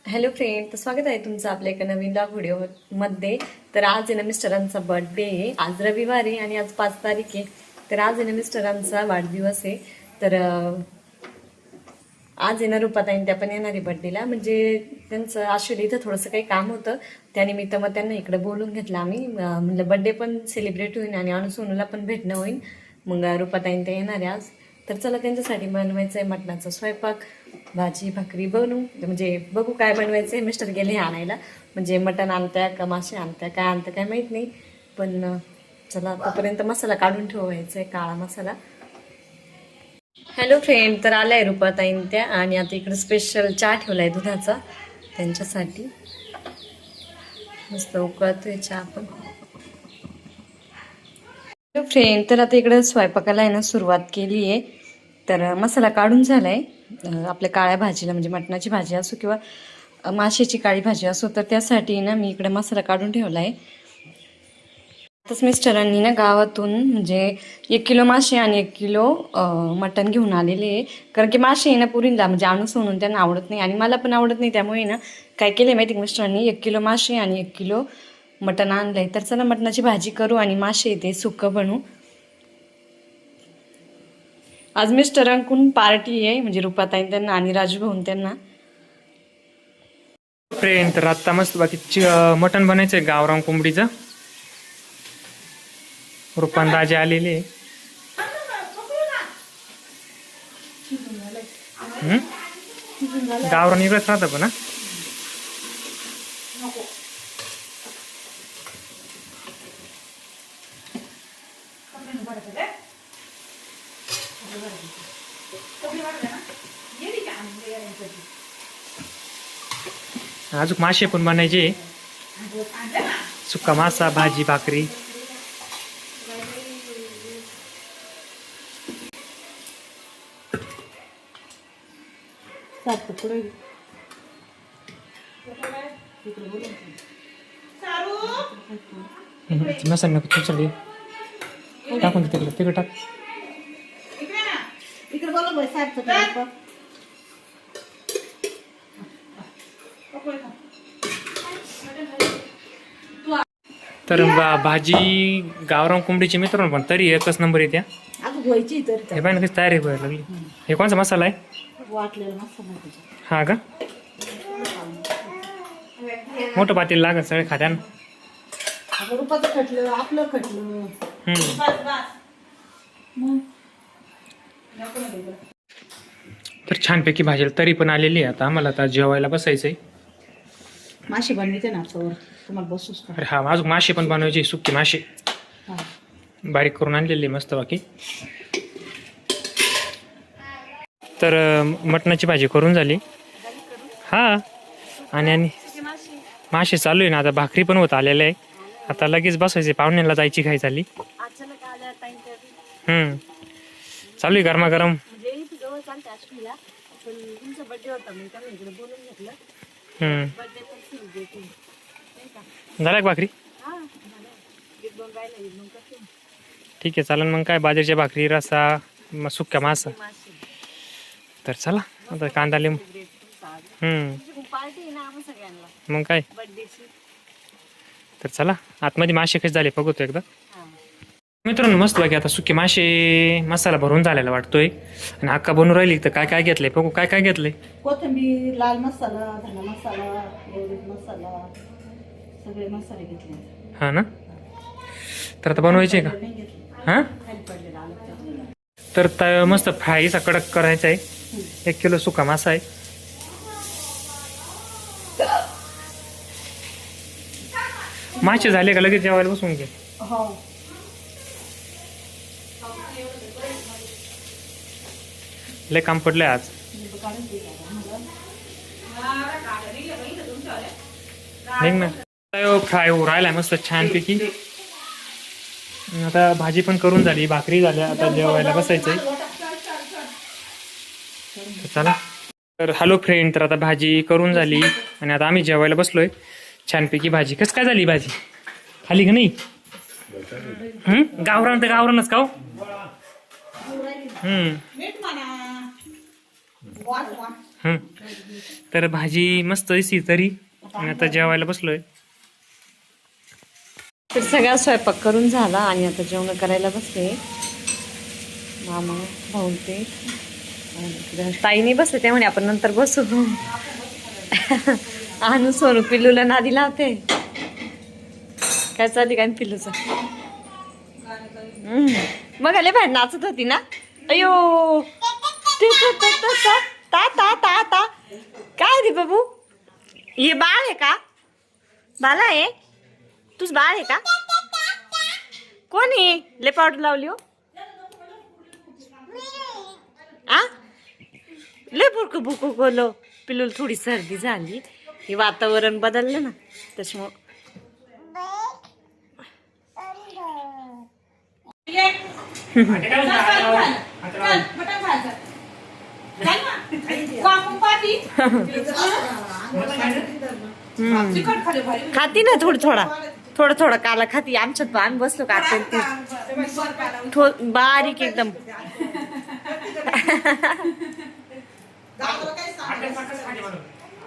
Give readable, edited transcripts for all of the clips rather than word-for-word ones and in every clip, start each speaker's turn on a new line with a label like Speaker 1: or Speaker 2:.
Speaker 1: Hello friend, तर स्वागत आहे तुमचं आपल्या एका नवीन व्हिडिओ मध्ये. तर आज आहे ना मिस्टरांचा बर्थडे आहे. आज रविवार आहे आणि आज 5 तारीख आहे. तर आज आहे ना मिस्टरांचा वाढदिवस आहे. तर आज आहे ना रुपाताईन त्या पण येणार आहे बर्थडेला. म्हणजे त्यांचं आश्चर्य इथं थोडंसं काही काम होतं, त्यानिमित्त मग त्यांना इकडे बोलून घेतलं आम्ही. म्हणलं बर्थडे पण सेलिब्रेट होईल आणि अनुसोनूला पण भेटणं होईल. मग रुपाताईन त्या येणार आहे आज. तर चला त्यांच्यासाठी बनवायचं आहे मटणाचा स्वयंपाक, भाजी भाकरी बनवू. म्हणजे बघू काय बनवायचं आहे. मिस्टर गेले हे आणायला, म्हणजे मटण आणत्या का मासे आणत्या काय आणत्या काय माहीत नाही. पण चला तोपर्यंत मसाला काढून ठेवायचा आहे, काळा मसाला. हॅलो फ्रेंड, तर आलाय रुपाताईन त्या आणि आता इकडे स्पेशल चहा ठेवलाय दुधाचा त्यांच्यासाठी. मस्त उकळतोय चहा पण. हॅलो फ्रेंड, तर आता इकडे स्वयंपाकाला आहे ना सुरुवात केली आहे. तर मसाला काढून झालाय. आपल्या काळ्या भाजीला म्हणजे मटणाची भाजी असो किंवा माशाची काळी भाजी असो, तर त्यासाठी ना मी इकडे मसाला काढून ठेवला आहे. आताच मिस्टरांनी ना गावातून म्हणजे 1 किलो मासे आणि 1 किलो मटण घेऊन आलेले आहे. कारण की मासे ना पुरीला म्हणजे आणून त्यांना आवडत नाही आणि मला पण आवडत नाही. त्यामुळे ना काय केलं माहिती मिस्टरांनी 1 किलो मासे आणि 1 किलो मटण आणलंय. तर चला मटणाची भाजी करू आणि मासे ते सुक्कं बनवू. आज मिस्टरांकडून पार्टी आहे, म्हणजे रुपाताईन त्यांना आणि राजू भाऊन त्यांना.
Speaker 2: फ्रेंड, तर आत्ता मस्त बाकी मटण बनायचंय गावरान कोंबडीचं. रुपान दाजी आलेले. गावरान इकडेच राहतं पण. अजून मासे पण बनायचे, सुक्का मासा, भाजी भाकरी. मसाला नको तुझ्याकडे टाकून दे, तिकडे टाक. तर भाजी गावरान कोंबडीची मित्रांनो, पण तरी एकच नंबर येते. हे पाहिजे कशी तयारी व्हायला लागली. हे कोणचा मसाला आहे? हा का? मोठं पातेल लागत सगळे खात्यान. तर छानपैकी भाजीला तरी पण आलेली आहे. आता आम्हाला आता जेवायला बसायचंय.
Speaker 3: मासे बनविते ना तुम्हाला बसूच का?
Speaker 2: अरे हा, अजून मासे पण बनवायचे, सुके मासे बारीक करून आणलेले मस्त बाकी. तर मटणाची भाजी करून झाली. हा, आणि मासे चालू आहे ना. आता भाकरी पण होत आलेलं आहे. आता लगेच बसायचे, पाहुण्याला जायची घाई झाली. चालू आहे गरमागरम. झाला का भाकरी? ठीक आहे, चालेल मग. काय बाजरीच्या भाकरी, रसा, सुक्का मासा. तर चला आता कांदा लिंबू. मग काय. तर चला आतमध्ये मासे कसे झाले बघतो एकदा. मित्रांनो मस्त बाकी आता सुके मासे मसाला भरून झालेला वाटतोय. आणि अक्का बनवून राहिली. तर काय काय घेतलंय बघू. काय काय घेतलंय?
Speaker 3: कोथिंबीर, लाल मसाला, धना मसाला, एवढीच मसाला, सगळे मसाले घेतले.
Speaker 2: हा ना. तर आता बनवायचे का? हा, तर मस्त फ्रायचा कडक करायचा आहे. 1 किलो सुका मासा आहे. मासे झाले का लगेच जेवायला बसून घे.
Speaker 3: हो,
Speaker 2: लय काम पडलंय आज. निघ ना. फ्राय हो राहिलाय मस्त छानपैकी. आता भाजी पण करून झाली, भाकरी झाल्या. आता जेवायला बसायचंय. तर चला. तर हॅलो फ्रेंड, तर आता भाजी करून झाली आणि आता आम्ही जेवायला बसलोय. छानपैकी भाजी कस काय झाली? भाजी खाली का नाही? गावरान तर गावरानच का?
Speaker 3: मीठ म्हणा.
Speaker 2: हं. तर भाजी मस्त दिसली तरी आणि आता जेवायला बसलोय.
Speaker 1: तर सगळा स्वयंपाक करून झाला आणि आता जेवण करायला बसले. मामा भाऊ ते आणि इकडं ताईने बसले ते म्हणे आपण नंतर बसू. आणू सोनू पिल्लूला नादी लावते. काय चालली काय पिल्लूचं मग आले बाहेर नाचत होती ना. अयो ता ता ता ता काय रे बाबू हे बाळ आहे का. बाला आहे तुझ बाळ आहे का. कोण आहे ले पावडर लावली हो. आ लय बुरकू बुकू गोलो पिल्लूला थोडी सर्दी झाली. हे वातावरण बदललं ना त्याच्यामुळं. खाती ना थोडं थोडं काला खाती. आमच्यात आम्ही बसलो का बारीक एकदम.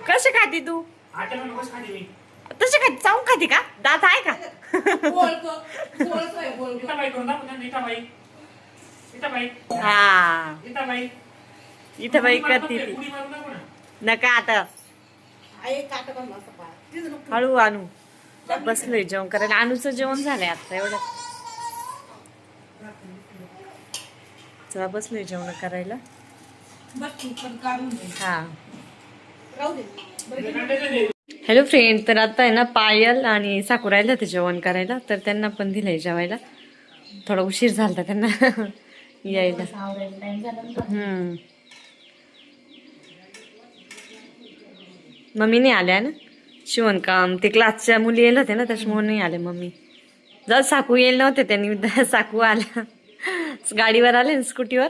Speaker 1: कसे खाती तू तसे खाती चावून खाती का. दात आहे का. हा इथं बाई करते ती. नका आता हळू आणू. बसलोय जेवण करायला. आणूचं जेवण झालंय आता एवढं. चला बसलोय जेवण करायला. हा हॅलो फ्रेंड. तर आता आहे ना पायल आणि साकू राहिलं ते जेवण करायला. तर त्यांना पण दिलंय जेवायला. थोडा उशीर झाला त्यांना यायला. मम्मी नाही आल्या ना. शिवणकाम ते क्लासच्या मुली येल होते ना त्याच्यामुळे नाही आले मम्मी. जर साकू येईल नव्हते त्यांनी साकू आल्या. गाडीवर आले ना स्कूटीवर.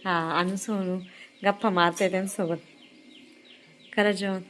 Speaker 1: हा आणू सोनू गप्पा मारते त्यांच्यासोबत. करा जेवण.